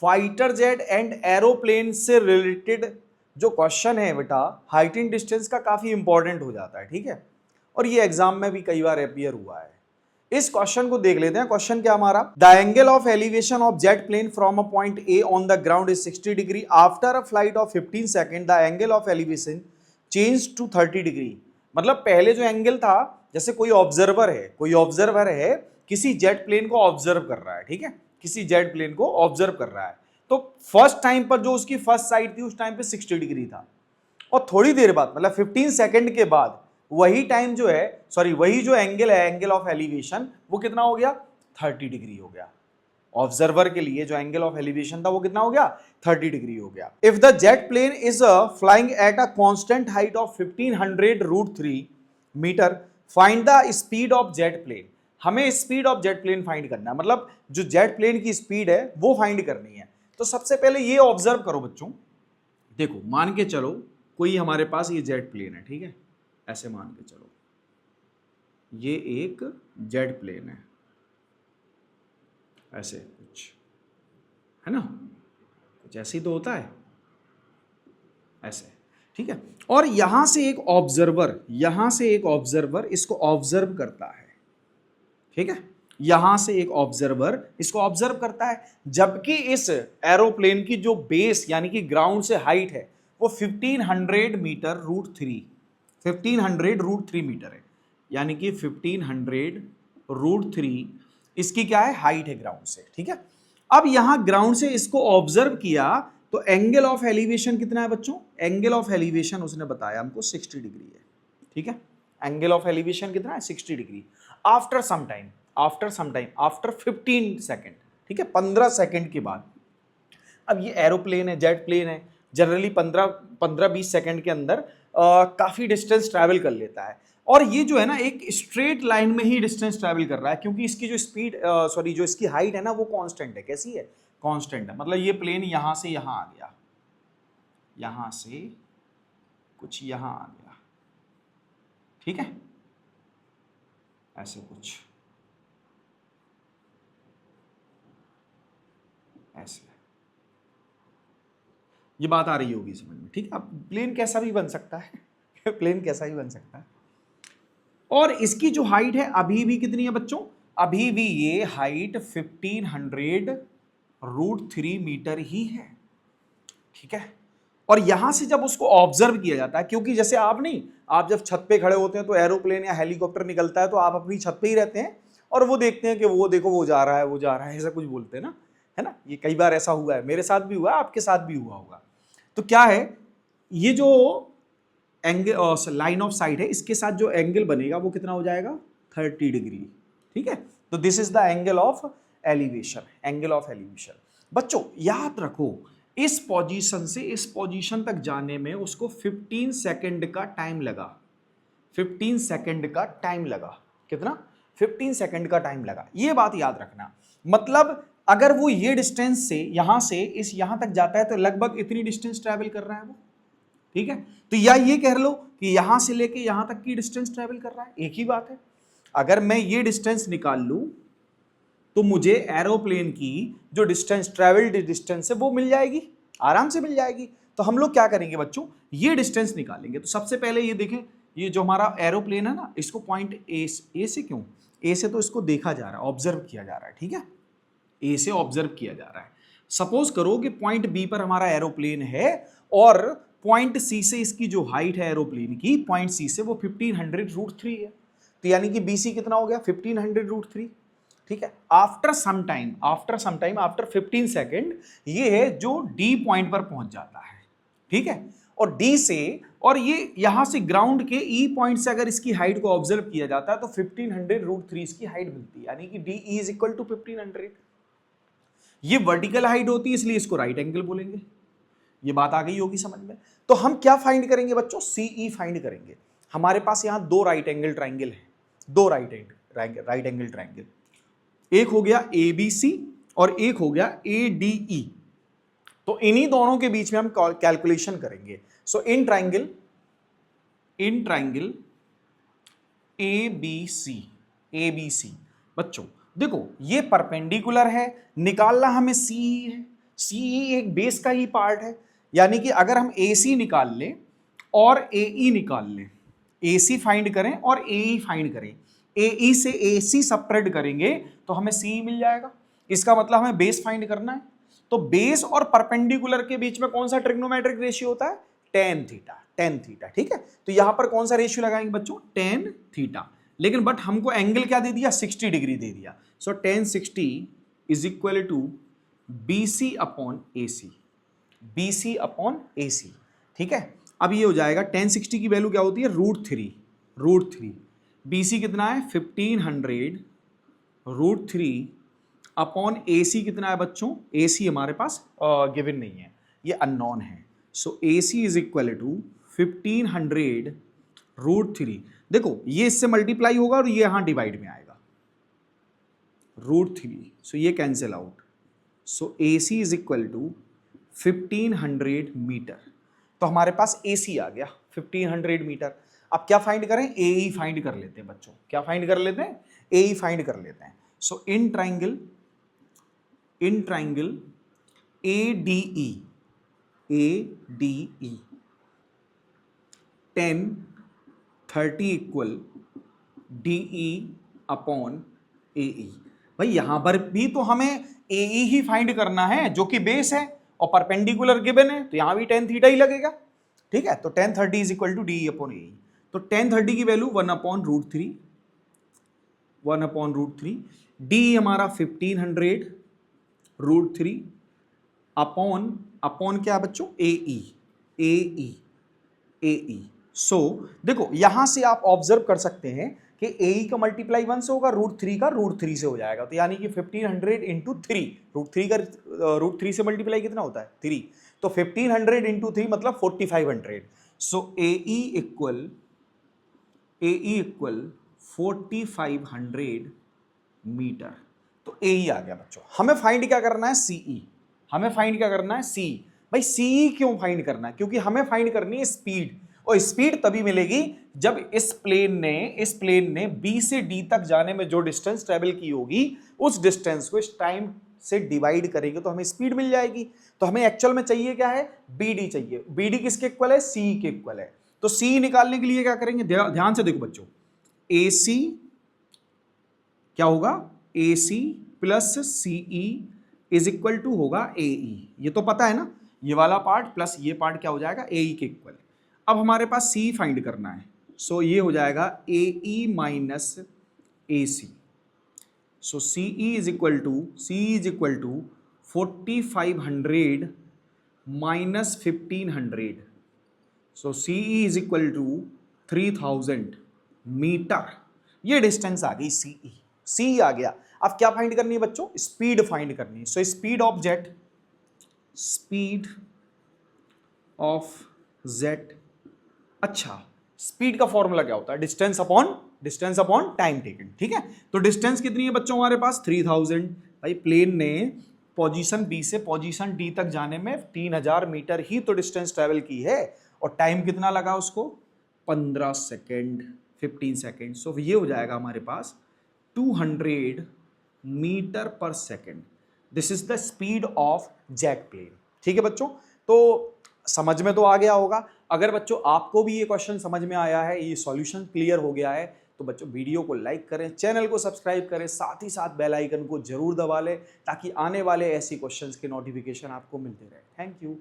Fighter jet and aeroplane से related जो question है बेटा, हाइट एंड डिस्टेंस का काफी इंपॉर्टेंट हो जाता है, ठीक है, और ये एग्जाम में भी कई बार अपीयर हुआ है। इस क्वेश्चन को देख लेते हैं। क्वेश्चन क्या हमारा, the angle of elevation of jet plane from a point A on the ground is 60 degree after a flight of 15 second the angle of elevation change to 30 degree. मतलब पहले जो एंगल था, जैसे कोई ऑब्जर्वर है किसी जेट प्लेन को observe कर रहा है, ठीक है, किसी जेट प्लेन को ऑब्जर्व कर रहा है, तो फर्स्ट टाइम पर जो उसकी फर्स्ट साइड थी उस टाइम पे 60 डिग्री था, और थोड़ी देर बाद मतलब 15 सेकंड के बाद वही टाइम जो है, सॉरी वही जो एंगल है, एंगल ऑफ एलिवेशन, वो कितना हो गया, 30 डिग्री हो गया। ऑब्जर्वर के लिए जो एंगल ऑफ एलिवेशन था वो कितना हो गया, 30 डिग्री हो गया। If the jet plane is flying at a constant height of 1500√3 metre, find the speed of jet plane. हमें speed of jet plane find करना है, मतलब जो जेट प्लेन की स्पीड है वो फाइंड करनी है। तो सबसे पहले ये ऑब्जर्व करो बच्चों, देखो मान के चलो कोई हमारे पास ये जेट प्लेन है, ठीक है, ऐसे मान के चलो ये एक जेट प्लेन है, ऐसे कुछ है ना, कुछ ऐसे ही तो होता है, ऐसे, ठीक है, और यहां से एक ऑब्जर्वर इसको ऑब्जर्व करता है, ठीक है, यहां से एक ऑब्जर्वर इसको ऑब्जर्व करता है, जबकि इस एरोप्लेन की जो बेस यानी कि ग्राउंड से हाइट है वो 1500√3 मीटर है, यानी कि 1500√3 इसकी क्या है, हाइट है ग्राउंड से, ठीक है। अब यहां ग्राउंड से इसको ऑब्जर्व किया तो एंगल ऑफ एलिवेशन कितना है बच्चों, एंगल ऑफ एलिवेशन उसने बताया हमको 60 डिग्री है, ठीक है, एंगल ऑफ एलिवेशन कितना है, 60 degree. After some time after 15 second, ठीक है, 15 सेकेंड के बाद, अब ये एरोप्लेन है, जेट प्लेन है, जनरली 15-20 सेकेंड के अंदर काफी डिस्टेंस ट्रैवल कर लेता है, और ये जो है ना एक स्ट्रेट लाइन में ही डिस्टेंस ट्रैवल कर रहा है, क्योंकि इसकी जो स्पीड सॉरी जो इसकी हाइट है ना वो कांस्टेंट है। कैसी है, कांस्टेंट है, मतलब ये प्लेन यहां से यहां आ गया, यहां से कुछ यहां आ गया, ठीक है, ऐसे कुछ ऐसे, ये बात आ रही होगी समझ में, ठीक है। अब प्लेन कैसा भी बन सकता है प्लेन कैसा भी बन सकता है, और इसकी जो हाइट है अभी भी कितनी है बच्चों, अभी भी ये हाइट 1500√3 मीटर ही है, ठीक है। और यहां से जब उसको ऑब्जर्व किया जाता है, क्योंकि जैसे आप जब छत पे खड़े होते हैं तो एरोप्लेन या हेलीकॉप्टर निकलता है तो आप अपनी छत पे ही रहते हैं और वो देखते हैं कि वो देखो वो जा रहा है, ऐसा कुछ बोलते हैं ना, है ना, ये कई बार ऐसा हुआ है, मेरे साथ भी हुआ है, आपके साथ भी हुआ होगा। तो क्या है, ये जो एंगल लाइन ऑफ साइट है इसके साथ जो एंगल बनेगा वो कितना हो जाएगा, 30 डिग्री, ठीक है। तो this is the angle of elevation. बच्चों याद रखो, इस पोजीशन से इस पोजीशन तक जाने में उसको 15 सेकंड का टाइम लगा, 15 सेकंड का टाइम लगा, कितना, 15 सेकंड का टाइम लगा, ये बात याद रखना। मतलब अगर वो ये डिस्टेंस से यहां तक जाता है तो लगभग इतनी डिस्टेंस ट्रैवल कर रहा है वो, ठीक है। तो या ये कह लो कि यहां से लेके यहां तक की डिस्टेंस ट्रैवल कर रहा है, एक ही बात है। अगर मैं ये डिस्टेंस निकाल लूं तो मुझे एरोप्लेन की जो ट्रैवल्ड डिस्टेंस है वो मिल जाएगी, आराम से मिल जाएगी। तो हम लोग क्या करेंगे बच्चों, ये डिस्टेंस निकालेंगे। तो सबसे पहले ये देखें, ये जो हमारा एरोप्लेन है ना, इसको पॉइंट ए से, क्यों ए से, तो इसको देखा जा रहा है, ऑब्जर्व किया जा रहा है, ठीक है, ए से ऑब्जर्व किया जा रहा है। सपोज करो कि पॉइंट बी पर हमारा एरोप्लेन है और पॉइंट सी से इसकी जो हाइट है एरोप्लेन की, पॉइंट सी से वो 1500√3 है, तो यानी कि बीसी कितना हो गया, 1500√3, ठीक है। After some time after 15 second ये है जो डी पॉइंट पर पहुंच जाता है, ठीक है, और डी से, और ये यहां से ग्राउंड के ई पॉइंट से अगर इसकी हाइट को ऑब्जर्व किया जाता है तो 1500√3 इसकी हाइट मिलती है, यानी कि डी इज इक्वल टू 1500। ये वर्टिकल हाइट होती है इसलिए इसको राइट एंगल बोलेंगे। ये बात आ गई होगी समझ में। तो हम क्या फाइंड करेंगे बच्चों, सीई फाइंड करेंगे। हमारे पास यहां दो राइट एंगल ट्राइंगल है, दो राइट एंगल ट्राइंगल, एक हो गया एबीसी और एक हो गया एडीई। तो इन्हीं दोनों के बीच में हम कैलकुलेशन करेंगे। सो इन ट्राइंगल एबीसी, बच्चों देखो ये परपेंडिकुलर है, निकालना हमें सी है, सीई एक बेस का ही पार्ट है, यानी कि अगर हम AC निकाल लें और AE निकाल लें, AC फाइंड करें और AE फाइंड करें, AE से AC सबट्रैक्ट करेंगे तो हमें CE मिल जाएगा। इसका मतलब हमें बेस फाइंड करना है। तो बेस और परपेंडिकुलर के बीच में कौन सा ट्रिग्नोमेट्रिक रेशियो होता है? tan theta, tan theta. ठीक है, तो यहां पर कौन सा रेशियो लगाएंगे बच्चों? tan theta. लेकिन बट हमको एंगल क्या दे दिया? 60 डिग्री दे दिया। So tan 60 is equal to BC upon AC, BC upon AC। ठीक है, अब ये हो जाएगा tan 60 की वैल्यू क्या होती है? √3। BC कितना है? 1500 √3 अपॉन AC कितना है बच्चों? AC हमारे पास गिवन नहीं है, ये अननोन है। सो AC इज इक्वल टू 1500 √3। देखो ये इससे मल्टीप्लाई होगा और ये यहां डिवाइड में आएगा, √3। सो ये cancel out. So AC is equal to 1500 metre. तो हमारे पास AC आ गया 1500 मीटर। अब क्या फाइंड करें? AE फाइंड कर लेते हैं बच्चों। क्या फाइंड कर लेते हैं? AE फाइंड कर लेते हैं। So in triangle ADE, tan 30 equal DE upon AE। भाई यहां पर भी तो हमें AE ही फाइंड करना है जो कि बेस है और परपेंडिकुलर गिवन है, तो यहां भी tan थीटा ही लगेगा। ठीक है, तो tan 30 is equal to DE upon AE। तो tan 30 की वैल्यू 1 अपॉन √3, DE हमारा 1500 √3 अपॉन क्या बच्चों? AE। सो देखो यहां से आप ऑब्जर्व कर सकते हैं कि AE का मल्टीप्लाई 1 से होगा, √3 का √3 से हो जाएगा। तो यानी कि 1500 इंटू 3, √3 से मल्टीप्लाई कितना होता है? 3। तो 1500 इंटू 3 मतलब 4500। सो AE इक्वल 4500 मीटर। तो AE आ गया बच्चों। हमें फाइंड क्या करना है? CE। हमें फाइंड क्या करना है? CE। भाई CE क्यों फाइंड करना है? क्योंकि हमें फाइंड करनी है स्पीड, और स्पीड तभी मिलेगी जब इस प्लेन ने B से D तक जाने में जो डिस्टेंस ट्रेवल की होगी उस डिस्टेंस को इस टाइम से डिवाइड करेंगे तो हमें स्पीड मिल जाएगी। तो हमें एक्चुअल में चाहिए क्या है? BD चाहिए। BD किसके इक्वल है? CE के इक्वल है। तो CE निकालने के लिए क्या करेंगे? ध्यान से देखो बच्चों, AC क्या होगा? AC plus CE is equal to होगा AE। ये तो पता है ना, ये वाला पार्ट प्लस ये पार्ट क्या हो जाएगा? AE के इक्वल। अब हमारे पास CE फाइंड करना है। सो ये हो जाएगा AE minus AC। So CE is equal to 4500 minus 1500। So CE is equal to 3000 metre. ये डिस्टेंस आ गई CE आ गया। अब क्या फाइंड करनी है बच्चों? स्पीड फाइंड करनी है। So speed of jet. अच्छा, स्पीड का फॉर्मूला क्या होता है? Distance upon time taken. ठीक है, तो डिस्टेंस कितनी है बच्चों हमारे पास? 3000। भाई प्लेन ने पोजीशन B से पोजीशन D तक जाने में 3000 मीटर ही तो डिस्टेंस ट्रेवल की है, और टाइम कितना लगा उसको? 15 सेकेंड, 15 सेकेंड। सो ये हो जाएगा हमारे पास 200 मीटर पर second. This is the speed of jet plane. ठीक है बच्चों, तो समझ में तो आ गया होगा। अगर बच्चों आपको भी ये क्वेश्चन समझ में आया है, ये सॉल्यूशन क्लियर हो गया है, तो बच्चों वीडियो को लाइक करें, चैनल को सब्सक्राइब करें, साथ ही साथ बेल आइकन को जरूर दबा लें ताकि आने वाले ऐसी क्वेश्चंस के नोटिफिकेशन आपको मिलते रहे। Thank you.